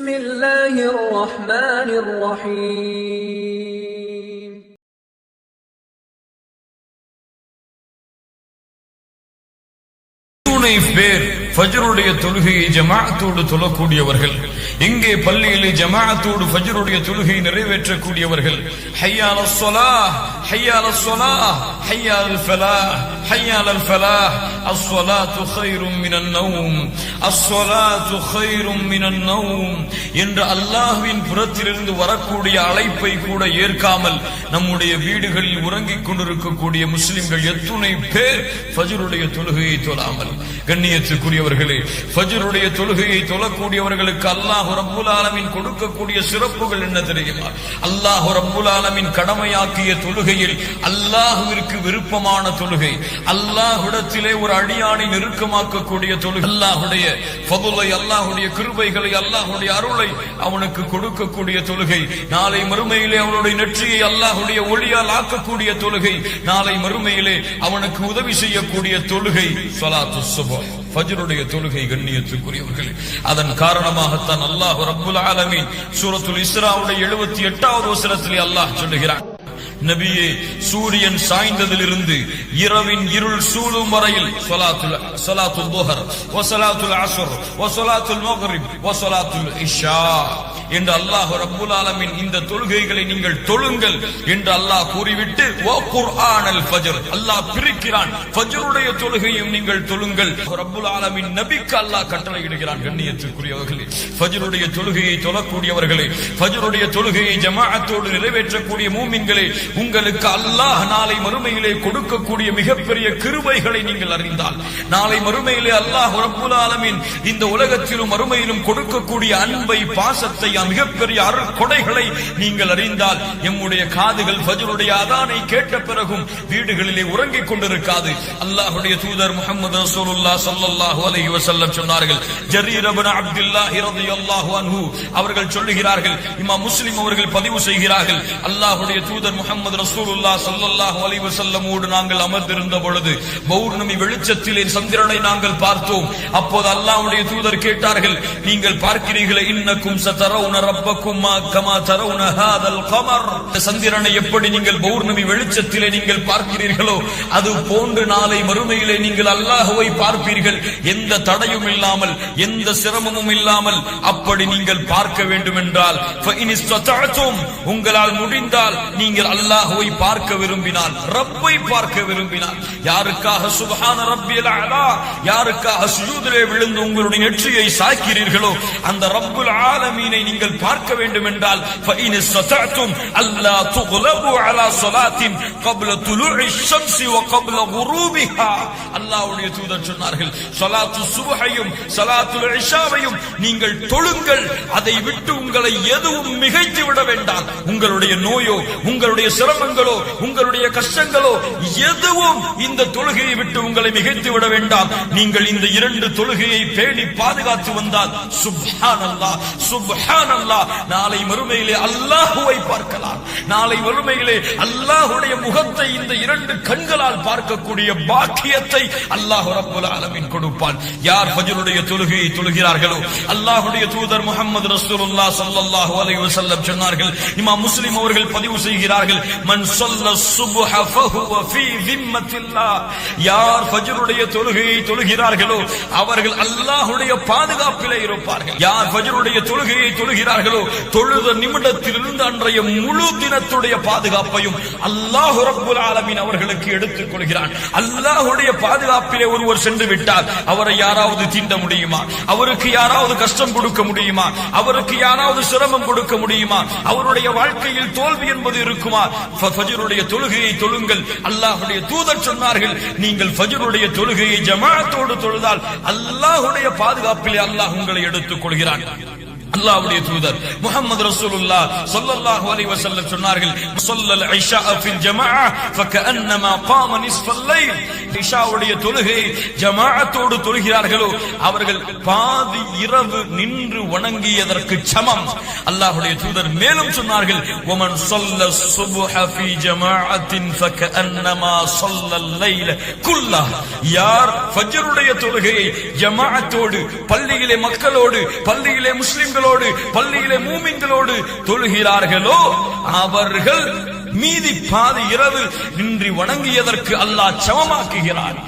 بسم الله الرحمن الرحيم பேர் ஃபஜ்ருடைய தொழுகையை ஜமாஅத்தோடு தொழக்கூடியவர்கள், இங்கே பள்ளியிலே ஜமாஅத்தோடு ஃபஜ்ருடைய தொழுகையை நிறைவேற்றக்கூடியவர்கள். ஹய்யா அலஸ் ஸலாஹ், ஹய்யா அலஸ் ஸலாஹ், ஹய்யா அலல் ஃபலாஹ், ஹய்யா அலல் ஃபலாஹ், அஸ்ஸலாத்து கைரும் மினன் நௌம், அஸ்ஸலாத்து கைரும் மினன் நௌம் என்ற அல்லாஹ்வின் புறத்திலிருந்து வரக்கூடிய அழைப்பை கூட ஏற்காமல் நம்முடைய வீடுகளில் உறங்கிக் கொண்டிருக்கக்கூடிய முஸ்லிம்கள் எத்துணை பேர் ஃபஜ்ருடைய தொழுகையை தொழாமல். கண்ணியத்துக்குரியவர்களே, ஃபஜ்ருடைய தொழுகையை தொழக்கூடியவர்களுக்கு அல்லாஹ் ரப்புல் ஆலமீன் கொடுக்கக்கூடிய சிறப்புகள் என்ன தெரியுமா? அல்லாஹ் ரப்புல் ஆலமீன் கடமையாக்கிய தொழுகையில் அல்லாஹ்விற்கு விருப்பமான தொழுகை, அல்லாஹ்விடத்திலே ஒரு அடியானை நெருக்கமாக்கக்கூடிய தொழுகை, அல்லாஹ்வுடைய ஃபதுலை, அல்லாஹ்வுடைய கிருபைகளை, அல்லாஹ்வுடைய அருளை அவனுக்கு கொடுக்கக்கூடிய தொழுகை, நாளை மறுமையிலே அவனுடைய நெற்றியை அல்லாஹ்வுடைய ஒளியால் ஆக்கக்கூடிய தொழுகை, நாளை மறுமையிலே அவனுக்கு உதவி செய்யக்கூடிய தொழுகை ஸலாத்து சுப்ஹ், ஃபஜ்ருடைய தொழுகை. கண்ணியத்துக்குரியவர்களே, அதன் காரணமாகத்தான் அல்லாஹ் ரப்புல் ஆலமீன் சூரத்துல் இஸ்ராவுடைய 78வது வசனத்திலே அல்லாஹ் சொல்லுகிறான், நபியே, சூரியன் சாய்ந்ததிலிருந்து இரவின் இருள் சூழும் வரையில் ஸலாத்துல் ظுஹர் வ ஸலாத்துல் அஸ்ர் வ ஸலாத்துல் மக்ரிப் வ ஸலாத்துல் இஷா என்று அல்லாஹ் ரப்புல் ஆலமீன் இந்த தொழுகைகளை நீங்கள் தொழுங்கள் என்று அல்லாஹ் கூறிவிட்டு வ குர்ஆனல் ஃபஜ்ர் அல்லாஹ் பிரிக்கிறான், ஃபஜ்ருடைய தொழுகையும் நீங்கள் தொழுங்கள். ரப்புல் ஆலமீன் நபிக்கு அல்லாஹ் கட்டளையிடுகிறான். கண்ணியத்துக்குரியவர்களே, ஃபஜ்ருடைய தொழுகையை தொழக்கூடியவர்களே, ஃபஜ்ருடைய தொழுகையை ஜமாஅத்தோடு நிறைவேற்றக்கூடிய மூமின்களே, உங்களுக்கு அல்லாஹ் நாளை மறுமையிலே கொடுக்கக்கூடிய மிகப்பெரிய கிருபைகளை நீங்கள் அறிந்தால், நாளை மறுமையிலே அல்லாஹ் ரப்புல் ஆலமீன் இந்த உலகத்திலும் மறுமையிலும் கொடுக்கக்கூடிய அன்பை, பாசத்தை, மிகப்பெரிய அருட்கொடைகளை நீங்கள் அறிந்தால், எம்முடைய காதுகள் ஃபஜ்ருடைய அதானை கேட்ட பிறகும் வீடுகளிலே உறங்கிக் கொண்டிருக்காது. அல்லாஹ்வுடைய தூதர் முஹம்மது ரசூலுல்லாஹ் ஸல்லல்லாஹு அலைஹி வஸல்லம் சொன்னார்கள், ஜரீர் இப்னு அப்துல்லாஹ் রাদিয়াল্লাহு அன்ஹு அவர்கள் சொல்லுகிறார்கள், இமாம் முஸ்லிம் அவர்கள் பதிவு செய்கிறார்கள், அல்லாஹ்வுடைய தூதர் முஹம்மது ரசூலுல்லாஹ் ஸல்லல்லாஹு அலைஹி வஸல்லமோடு நாங்கள் அமர்ந்திருந்த பொழுது பௌர்ணமி வெளிச்சத்திலே சந்திரனை நாங்கள் பார்த்தோம். அப்போது அல்லாஹ்வுடைய தூதர் கேட்டார்கள், நீங்கள் பார்க்கிறீர்களே, இன்னக்கும் சதரவுன ரப்பக்கும் கமா தரவுன ஹாதல் கமர், சந்திரனை எப்படி நீங்கள் பௌர்ணமி வெளிச்சத்திலே நீங்கள் பார்க்கிறீர்களோ அது போன்று நாளை மறுமையிலே நீங்கள் அல்லாஹ்வை பார்ப்பீர்கள், எந்த தடையும் இல்லாமல், எந்த சிரமமும் இல்லாமல். அப்படி நீங்கள் பார்க்க வேண்டும் என்றால் உங்களால் முடிந்தால் நீங்கள் அல்லாஹ்வை பார்க்க விரும்பினால், ரப்பை பார்க்க விரும்பினால், யாருக்காக சுப்ஹான ரப்பியல் அலா, யாருக்காக சுஜூதிலே விழுந்து உங்களுடைய நெற்றியை சாய்க்கிறீர்களோ அந்த ரப்புல் ஆலமீனை நீங்கள் பார்க்க வேண்டும் என்றால் فإن استطعتم ألا تغلبوا على صلاة قبل طلوع الشمس وقبل غروبها, அல்லாஹ்வுடைய தூதர் சொன்னார்கள், ஸலாத்து சுப்ஹையும் ஸலாத்துல் இஷாவையும் நீங்கள் தொழுங்கள், அதை விட்டு உங்களை எதுவும் மிகைத்து விட வேண்டாம். உங்களுடைய நோயோ, உங்களுடைய சிரமங்களோ, உங்களுடைய கஷ்டங்களோ எதுவும் இந்த தொழுகையை விட்டு உங்களை மிகைத்து விட வேண்டாம். நீங்கள் இந்த இரண்டு தொழுகையை பேணி பாதுகாத்து வந்தால் சுப்ஹானல்லாஹ் சுப்ஹானல்லாஹ் நாளை மறுமையிலே அல்லாஹ்வை பார்க்கலாம். நாளை மறுமையிலே அல்லாஹ்வுடைய முகத்தை இந்த இரண்டு கண்களால் பார்க்கக்கூடிய பாக்கியத்தை அல்லாஹ் ரப்புல் ஆலமீன் கொடுப்பான். யார் ஃபஜ்ருடைய தொழுகையை தொழுகிறார்களோ, அல்லாஹ்வுடைய தூதர் முஹம்மது ரசூலுல்லாஹ் ஸல்லல்லாஹு அலைஹி வஸல்லம் சொன்னார்கள், இமாம் முஸ்லிம் அவர்கள் பதிவு செய்கிறார்கள், மன் ஸல்ல சுப்ஹ ஃபஹுவ ஃபீ ஸிம்மத்தில்லாஹ், யார் ஃபஜ்ருடைய தொழுகையை தொழுகிறார்களோ அவர்கள் அல்லாஹ்வுடைய பாதுகாப்பிலே இருப்பார்கள். யார் ஃபஜ்ருடைய தொழுகையை தொழுகிறார்களோ தொழுத நிமிடத்திலிருந்து அன்றைய முழு தினத்துடைய பாதுகாப்பையும் அல்லாஹ் ரப்புல் ஆலமீன் அவர்களுக்கு எடுத்துக் கொள்கிறான். அல்லாஹ்வுடைய பாதுகாப்பிலே ஒருவர் சென்று விட்டால் அவரை யாராவது தீண்ட முடியுமா? அவருக்கு யாராவது கஷ்டம் கொடுக்க முடியுமா? அவருக்கு யாராவது சிரமம் கொடுக்க முடியுமா? அவருடைய வாழ்க்கையில் தோல்வி என்பது இருக்குமா? ஃபஜ்ருடைய தொழுகையை தொழுங்கள். அல்லாஹ்வுடைய தூதர் சொன்னார்கள், நீங்கள் ஃபஜ்ருடைய தொழுகையை ஜமாஅத்தோடு தொழுதால் அல்லாஹ்வுடைய பாதுகாப்பிலே அல்லாஹ் உங்களை எடுத்துக் கொள்கிறான். அல்லாஹ்வுடைய தூதர் முஹம்மது ரசூலுல்லாஹ் ஸல்லல்லாஹு அலைஹி வஸல்லம் சொன்னார்கள், ஸல்லல் இஷா ஃபில் ஜமாஅ ஃபகஅன்னமா காம நிஸ்ஃபல் லைல், இஷாவுடைய தொழுகையை ஜமாஅத்தோடு தொழுகிறார்களோ அவர்கள் பாதி இரவு நின்று வணங்கியதற்கு சமம். அல்லாஹ்வுடைய தூதர் மேலும் சொன்னார்கள், வமன் ஸல்ல ஸுப்ஹ ஃபீ ஜமாஅத்தின் ஃபகஅன்னமா ஸல்லல் லைல குல்லா, யார் ஃபஜ்ருடைய தொழுகையை ஜமாஅத்தோடு பள்ளியிலே மக்களோடு, பள்ளியிலே முஸ்லிம்கள் முஸ்லிம்களோடு பள்ளியிலே மூமின்களோடு தொழுகிறார்களோ அவர்கள் மீதி பாதி இரவு நின்று வணங்கியதற்கு அல்லாஹ் சமமாக்குகிறான்.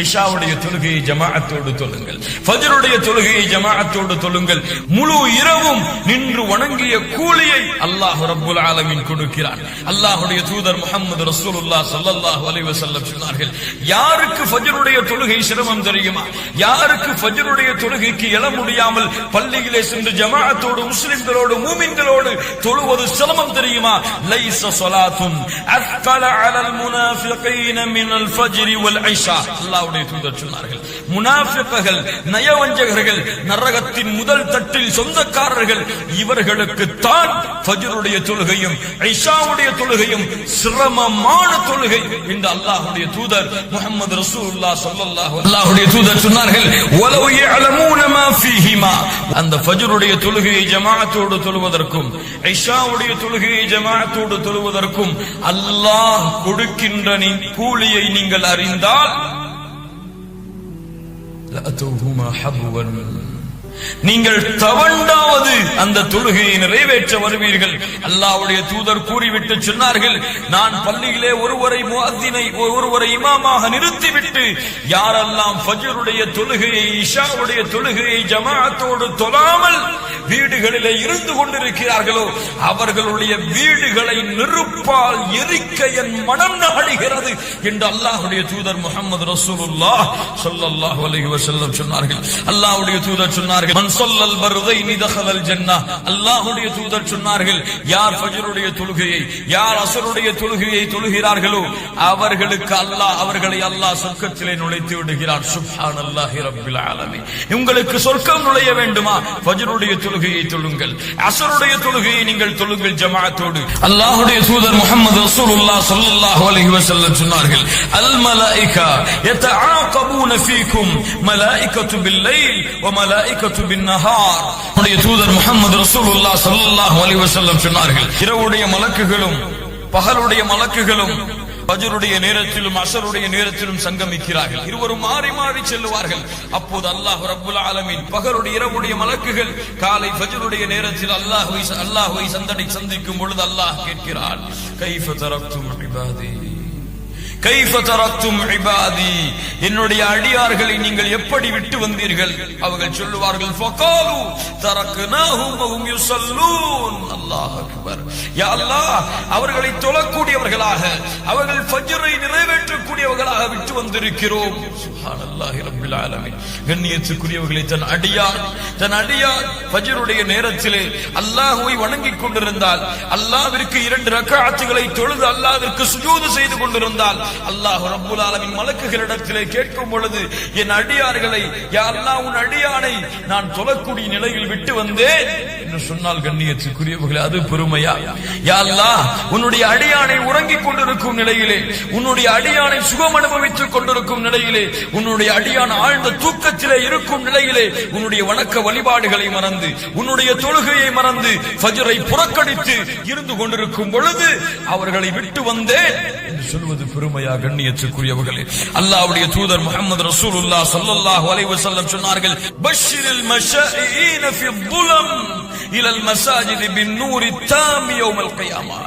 இஷாவுடைய தொழுகையை ஜமாஅத்தோடு தொழுங்கள், ஃபஜ்ருடைய தொழுகையை ஜமாஅத்தோடு தொழுங்கள். முழு இரவும் நின்று வணங்கிய கூலியை அல்லாஹ் ரப்பல் ஆலமீன் கொடுக்கிறான். அல்லாஹ்வுடைய தூதர் முஹம்மது ரசூலுல்லாஹ் ஸல்லல்லாஹு அலைஹி வஸல்லம் சொன்னார்கள், யாருக்கு ஃபஜ்ருடைய தொழுகை சிரமம் தெரியுமா? யாருக்கு ஃபஜ்ருடைய தொழுகைக்கு எழ முடியாமல் பள்ளியிலே சென்று ஜமாஅத்தோடு முஸ்லிம்களோடு மூமின்களோடு தொழுவது சிரமம் தெரியுமா? லைஸ ஸலாத்துன் அஸ்கல அலல் முனாஃபிகீன மினல் ஃபஜ்ரி வல் இஷா. அல்லாஹ்வுடைய தூதர் சொன்னார்கள், முனாஃபிக்குகள், நயவஞ்சகர்கள், நரகத்தின் முதல் தட்டில் சொந்தக்காரர்கள், இவர்களுக்கு தான் ஃபஜ்ருடைய தொழுகையும் இஷாவுடைய தொழுகையும் சிரமமான தொழுகை என்று அல்லாஹ்வுடைய தூதர் முஹம்மது ரசூலுல்லாஹ் ஸல்லல்லாஹு அல்லாஹ்வுடைய தூதர் சொன்னார்கள். வலவ் யஅலமூன மா ஃபீஹிமா. அந்த ஃபஜ்ருடைய தொழுகையை ஜமாஅத்தோடு தொழுவதற்கும் இஷாவுடைய தொழுகையை ஜமாஅத்தோடு தொழுவதற்கும் அல்லாஹ் கொடுக்கின்ற கூலியை நீங்கள் அறிந்தால் நீங்கள் தவண்டாவது அந்த தொழுகையை நிறைவேற்ற வருவீர்கள். அல்லாஹ்வுடைய தூதர் கூறிவிட்டு சொன்னார்கள், நான் பள்ளியிலே ஒருவரை இமாமாக நிறுத்திவிட்டு யாரெல்லாம் ஃபஜ்ருடைய தொழுகையை இஷாவுடைய தொழுகையை ஜமாஅத்தோடு தொழாமல் வீடுகளிலே இருந்து கொண்டிருக்கிறார்களோ அவர்களுடைய வீடுகளை நெருப்பால் எரிக்க என் மனம் நாடுகிறது என்று அல்லாஹ்வுடைய தூதர் முஹம்மது ரசூலுல்லாஹ் ஸல்லல்லாஹு அலைஹி வஸல்லம் சொன்னார்கள். அல்லாஹ்வுடைய தூதர் சொன்னார்கள், மன் ஸல்லல் பர்தைனி தഖலல் ஜன்னah. அல்லாஹ்வுடைய தூதர் சொன்னார்கள், யார் ஃபஜ்ருடைய தொழுகையை யார் அஸ்ருடைய தொழுகையை தொழுகிறார்களோ அவர்களை அல்லாஹ் சொர்க்கத்திலே நுழைத்து விடுகிறார். சுப்ஹானல்லாஹி ரப்பில் ஆலமீன். உங்களுக்கு சொர்க்கம் நுழைய வேண்டுமா? ஃபஜ்ருடைய தொழுகையை தொழுங்கள், அஸ்ருடைய தொழுகையை நீங்கள் தொழுங்கள் ஜமாஅத்தோடு. அல்லாஹ்வுடைய தூதர் முஹம்மது ரசூலுல்லாஹ் ஸல்லல்லாஹு அலைஹி வஸல்லம் சொன்னார்கள், அல் மலாயிகா யதஆகபூன ஃபீக்கும் மலாயிகத்து பில்-லைல் வ மலாயிகத்து பின்-நஹார். நம்முடைய தூதர் முஹம்மது ரசூலுல்லாஹ் ஸல்லல்லாஹு அலைஹி வஸல்லம் சொன்னார்கள், இரவுடைய மலக்குகளும் பகலுடைய மலக்குகளும் ஃபஜ்ருடைய நேரத்திலும் அஸ்ருடைய நேரத்திலும் சங்கமிக்கிறார்கள். இருவரும் மாறி மாறி செல்லுவார்கள். அப்போது அல்லாஹ் ரப்புல் ஆலமீன் பகலுடைய இரவுடைய மலக்குகள் காலை ஃபஜ்ருடைய நேரத்தில் அல்லாஹ்வை சந்திக்கும் பொழுது அல்லாஹ் கேட்கிறான், கைஃப தரக்தும் இபாதி கைஃப தரக்தும் இபாதி, என்னுடைய அடியார்களை நீங்கள் எப்படி விட்டு வந்தீர்கள்? அவர்கள் சொல்லுவார்கள், ஃபகாலு தரக்னாஹும் வஹும் யுஸல்லூன். அல்லாஹ் அக்பர். யா அல்லாஹ், அவர்களை தொழக்கூடியவர்களாக அவர்கள் ஃபஜ்ரை நிறைவேற்றக்கூடியவர்களாக விட்டு வந்திருக்கிறோம். சுப்ஹானல்லாஹி ரப்பில் ஆலமீன். கண்ணியத்துக்குரியவர்களே, தன் அடியார் ஃபஜ்ருடைய நேரத்திலே அல்லாஹ்வை வணங்கிக் கொண்டிருந்தால், அல்லாஹ்விற்கு 2 ரக்அத்துகளை தொழுது அல்லாஹ்விற்கு சுஜூது செய்து கொண்டிருந்தால் அல்லாஹ் ரப்புல் ஆலமீன் மலக்குகளிடத்திலே கேட்கும் பொழுது, என் அடியார்களை யா அல்லாஹ் உன் அடியானை நான் தொழக்கூடிய நிலையில் விட்டு வந்தேன் என்று சொன்னால், கண்ணியத்துக்குரியவர்களே, அது பெருமையா? யா அல்லாஹ், உன்னுடைய அடியானை உறங்கிக் கொண்டிருக்கும் நிலையிலே, உன்னுடைய அடியானை சுகம் அனுபவித்துக் கொண்டிருக்கும் நிலையிலே, உன்னுடைய அடியான் ஆழ்ந்த தூக்கத்திலே இருக்கும் நிலையிலே உன்னுடைய வணக்க வழிபாடுகளை மறந்து உன்னுடைய தொழுகையை மறந்து ஃபஜ்ரை புறக்கணித்து இருந்து கொண்டிருக்கும் பொழுது அவர்களை விட்டு வந்தேன் என்று சொல்வது பெருமையா? கண்ணியத்துக்குரியவர்களே, அல்லாஹ்வுடைய தூதர் முஹம்மது ரசூலுல்லாஹ் ஸல்லல்லாஹு அலைஹி வஸல்லம் சொன்னார்கள், பஷ்ஷிரில் மஷாயின ஃபி ظுலம் இலல் மசாஜித் பின்-நூரி தாம் யௌமல் கியாமா.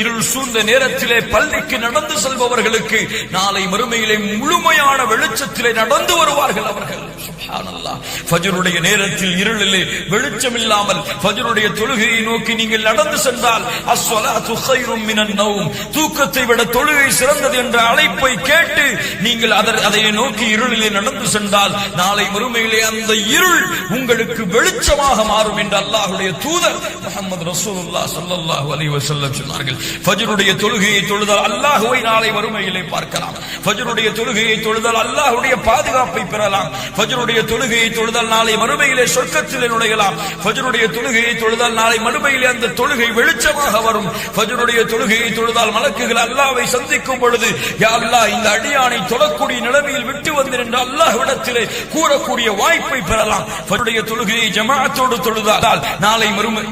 இருள் சூழ்ந்த நேரத்திலே பள்ளிக்கு நடந்து செல்பவர்களுக்கு நாளை மறுமையிலே முழுமையான வெளிச்சத்திலே நடந்து வருவார்கள் அவர்கள். சுப்ஹானல்லாஹ். ஃபஜ்ருடைய நேரத்தில் இருளிலே வெளிச்சம் இல்லாமல் ஃபஜ்ருடைய தொழுகையை நோக்கி நீங்கள் நடந்து சென்றால், அஸ்ஸலாத்து கைரும் மினன் நௌம், தூக்கத்தை விட தொழுகை சிறந்தது என்ற அழைப்பை கேட்டு நீங்கள் அதை நோக்கி இருளிலே நடந்து சென்றால் நாளை மறுமையிலே அந்த இருள் உங்களுக்கு வெளிச்சமாக மாறும் என்று அல்லாஹ்வுடைய தூதர் முஹம்மது ரசூலுல்லாஹ் ஸல்லல்லாஹு அலைஹி வஸல்லம் சொன்னார்கள். ஃபஜ்ருடைய தொழுகையை தொழுதால் அல்லாஹ்வை நாளை மறுமையிலே பார்க்கலாம். ஃபஜ்ருடைய தொழுகையை தொழுதால் அல்லாஹ்வுடைய பாதுகாப்பை பெறலாம். ஃபஜ்ருடைய தொழுகையை தொழுதால் நாளை மறுமையிலே சொர்க்கத்திலே நுழையலாம். ஃபஜ்ருடைய தொழுகையை தொழுதால் நாளை மறுமையிலே அந்த தொழுகை வெளிச்சமாக வரும். ஃபஜ்ருடைய தொழுகையை தொழுதால் மலக்குகள் அல்லாஹ்வை சந்திக்கும் பொழுது, யா அல்லாஹ், இந்த அடியானை தொழக்கூடிய நிலைமையில் விட்டு வந்தேன் என்று அல்லாஹ்விடத்திலே கூறக்கூடிய வாய்ப்பை பெறலாம். ஃபஜ்ருடைய தொழுகையை ஜமாஅத்தோடு தொழுதால் நாளை மறுமை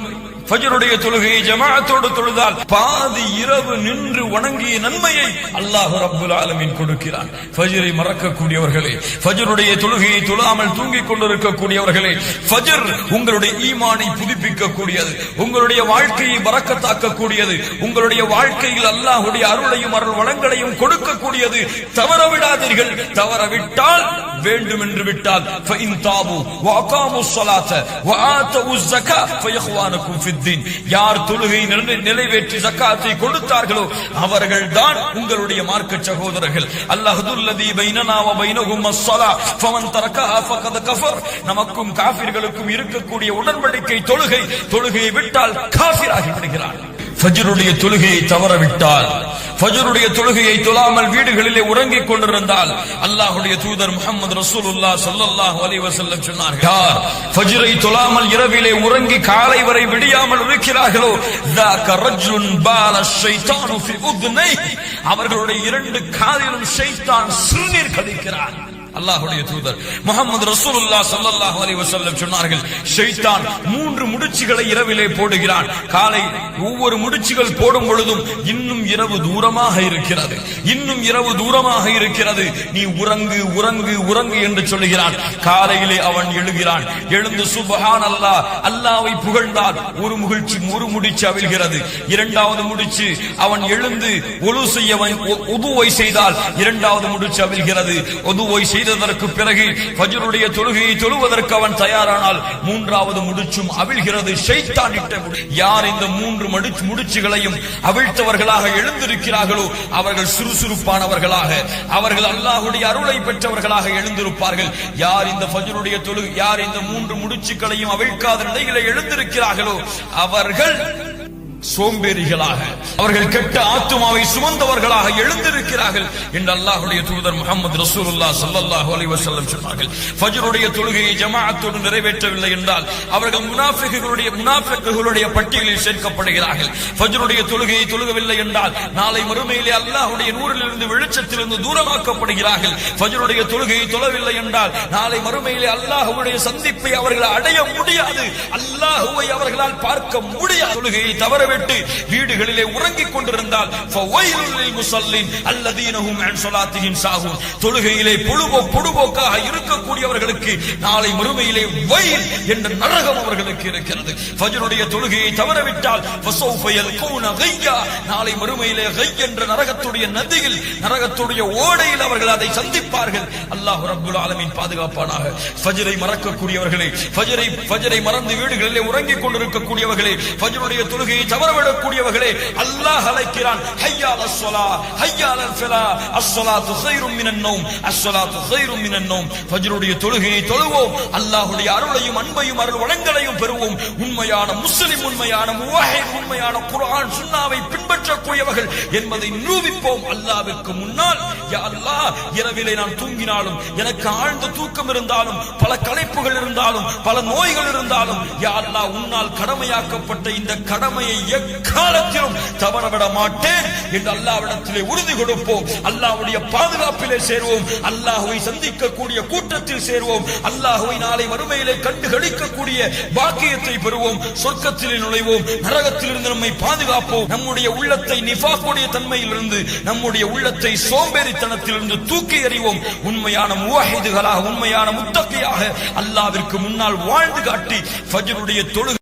ஃபஜ்ருடைய தொழுகையை ஜமாஅத்தோடு தொழுதால் பாதி இரவு நின்று வணங்கிய நன்மையை அல்லாஹ் ரப்புல் ஆலமீன் கொடுக்கிறான். ஃபஜ்ரை மறக்கக்கூடியவர்களே, ஃபஜ்ருடைய தொழுகையை தொழாமல் தூங்கிக் கொண்டிருக்கக்கூடியவர்களே, ஃபஜ்ர் உங்களுடைய ஈமானை புதுப்பிக்க கூடியது, உங்களுடைய வாழ்க்கையை பரக்கத்தாக்க கூடியது, உங்களுடைய வாழ்க்கையில் அல்லாஹ்வுடைய அருளையும் அருள் வளங்களையும் கொடுக்கக்கூடியது. தவறவிடாதீர்கள். தவறவிட்டால் வேண்டும் என்று விட்டால் فإن تابوا وأقاموا الصلاة وآتوا الزكاة فإخوانكم في الدين. யார் தொழுகை நிறைவேற்றி ஜகாத்தை கொடுத்தார்களோ அவர்கள்தான் உங்களுடைய மார்க்க சகோதரர்கள். அல்லாஹுல்லதி பைனனா வ பைனஹும் அஸ்ஸலா ஃபமன் தரக்கஹா ஃபகத் கஃபர். நமக்கும் காஃபிர்களுக்கும் இருக்கக்கூடிய உடன்படிக்கை தொழுகையை விட்டால் காஃபிராகி விடுகிறான். ஃபஜ்ருடைய தொழுகையை தவறவிட்டால், ஃபஜ்ருடைய தொழுகையை தொழாமல் வீடுகளிலே உறங்கிக் கொண்டிருந்தால் அல்லாஹ்வுடைய தூதர் முஹம்மது ரசூலுல்லாஹ் ஸல்லல்லாஹு அலைஹி வஸல்லம் சொன்னார்கள், யார் ஃபஜ்ரை தொழாமல் இரவிலே உறங்கி காலை வரை விடியாமல் இருக்கிறார்களோ ذاك رجل بال الشيطان في اذنيه. அவர்களுடைய இரண்டு காதிலும் ஷைத்தான் சிறுநீர் கழிக்கிறான். அல்லாஹ்வுடைய தூதர் முஹம்மது ரசூலுல்லாஹ் ஸல்லல்லாஹு அலைஹி வஸல்லம் சொன்னார்கள், ஷைத்தான் 3 முடிச்சுகளை இரவிலே போடுகிறான். காலை ஒவ்வொரு முடிச்சுகள் போடும் பொழுதும் இன்னும் இரவு தூரமாக இருக்கிறது, இன்னும் இரவு தூரமாக இருக்கிறது, நீ உறங்கு உறங்கு உறங்கு என்று சொல்லுகிறான். காலையிலே அவன் எழுகிறான். எழுந்து சுப்ஹானல்லாஹ் அல்லாஹ்வை புகழ்ந்தால் ஒரு முடிச்சு அவிழ்கிறது. இரண்டாவது முடிச்சு அவன் எழுந்து ஒது செய்ய உதுவை செய்தால் இரண்டாவது முடிச்சு அவிழ்கிறது. உதுவை செய்ததற்கு பிறகு ஃபஜ்ருடைய தொழுகையை தொழுவதற்கு அவன் தயாரானால் மூன்றாவது முடிச்சும் அவிழ்கிறது. ஷைத்தான் இட்ட யார் இந்த 3 முடிச்சுகளையும் அவிழ்த்தவர்களாக எழுந்திருக்கிறார்களோ அவர்கள் சுறுசுறுப்பானவர்களாக, அவர்கள் அல்லாஹ்வுடைய அருளை பெற்றவர்களாக எழுந்திருப்பார்கள். யார் இந்த ஃபஜ்ருடைய தொழுகை, யார் இந்த 3 முடிச்சுகளையும் அவிழ்க்காத நிலையிலே எழுந்திருக்கிறார்களோ அவர்கள் சோம்பேறிகளாக, அவர்கள் கெட்ட ஆத்துமாவை சுமந்தவர்களாக எழுந்திருக்கிறார்கள் என்று அல்லாஹ்வுடைய தூதர் முஹம்மது ரசூலுல்லாஹ் ஸல்லல்லாஹு அலைஹி வஸல்லம் சொன்னார்கள். ஃபஜ்ருடைய தொழுகையை ஜமாஅத்தோடு நிறைவேற்றவில்லை என்றால் அவர்கள் முனாஃபிக்குகளுடைய பட்டியலில் சேர்க்கப்படுகிறார்கள். ஃபஜ்ருடைய தொழுகையை தொழுகவில்லை என்றால் நாளை மறுமையிலே அல்லாஹ்வுடைய நூரிலிருந்து வெளிச்சத்திலிருந்து தூரமாக்கப்படுகிறார்கள். ஃபஜ்ருடைய தொழுகையை தொழவில்லை என்றால் நாளை மறுமையிலே அல்லாஹ்வுடைய சந்திப்பை அவர்கள் அடைய முடியாது, அல்லாஹ்வை அவர்களால் பார்க்க முடியாது. தொழுகையை தவற விட்டு வீடுகளிலே உறங்கிக் கொண்டிருந்தால் தொழுகையிலே பொடுபோக்காக இருக்கக்கூடியவர்களுக்கு நாளை மறுமையிலே வயல் என்ற நரகம் அவர்களுக்கு இருக்கிறது. ஃபஜ்ருடைய தொழுகையை தவறவிட்டால் நாளை மறுமையிலே கை என்ற நரகத்துடைய நதியில், நரகத்துடைய ஓடையில் அவர்கள் அதை சந்திப்பார்கள். அல்லாஹ் ரப்புல் ஆலமீன் பாதுகாப்பானாக. ஃபஜ்ரை மறக்கக்கூடியவர்களே, ஃபஜ்ரை மறந்து வீடுகளிலே உறங்கிக் கொண்டிருக்கக்கூடியவர்களே, ஃபஜ்ருடைய தொழுகையை தவறவிடக்கூடியவர்களே, அல்லாஹ் அழைக்கிறான், ஹய்யா அலஸ் ஸலாஹ் ஹய்யா அலல் ஃபலாஹ், அஸ்ஸலாத்து கைரும் மினன் நௌம், அஸ்ஸலாத்து கைரும் மினன் நௌம். ஃபஜ்ருடைய தொழுகையை தொழுவோம், அல்லாஹ்வுடைய அருளையும் அன்பையும் அருள் வளங்களையும் பெறுவோம். உண்மையான முஸ்லிம், உண்மையான முவஹித், உண்மையான குர்ஆன் சுன்னாவை பின்பற்றக்கூடியவர்கள் என்பதை நிரூபிப்போம். அல்லாஹ்விற்கு முன்னால், யா அல்லாஹ், இரவிலே நான் தூங்கினாலும், எனக்கு ஆழ்ந்த தூக்கம் இருந்தாலும், பல களைப்புகள் இருந்தாலும், பல நோய்கள் இருந்தாலும், யா அல்லாஹ், உன்னால் கடமையாக்கப்பட்ட இந்த கடமையை எக்காலத்திலும் தவறவிட மாட்டேன் என்று அல்லாஹ்விடத்திலே உறுதி கொடுப்போம். அல்லாஹ்வுடைய பாதுகாப்பிலே சேர்வோம், அல்லாஹ்வை சந்திக்கக்கூடிய கூட்டத்தில் சேர்வோம், அல்லாஹ்வை நாளை மறுமையிலே கண்டு களிக்கக்கூடிய பாக்கியத்தை பெறுவோம், சொர்க்கத்திலே நுழைவோம், நரகத்திலிருந்து நம்மை பாதுகாப்போம். நம்முடைய உள்ளத்தை நிஃபாக்குடைய தன்மையிலிருந்து, நம்முடைய உள்ளத்தை சோம்பேறித்தனத்திலிருந்து தூக்கி எறிவோம். உண்மையான முவஹிதுகளாக, உண்மையான முத்தகியாக அல்லாஹ்விற்கு முன்னால் வாழ்ந்து காட்டி ஃபஜ்ருடைய தொழுகை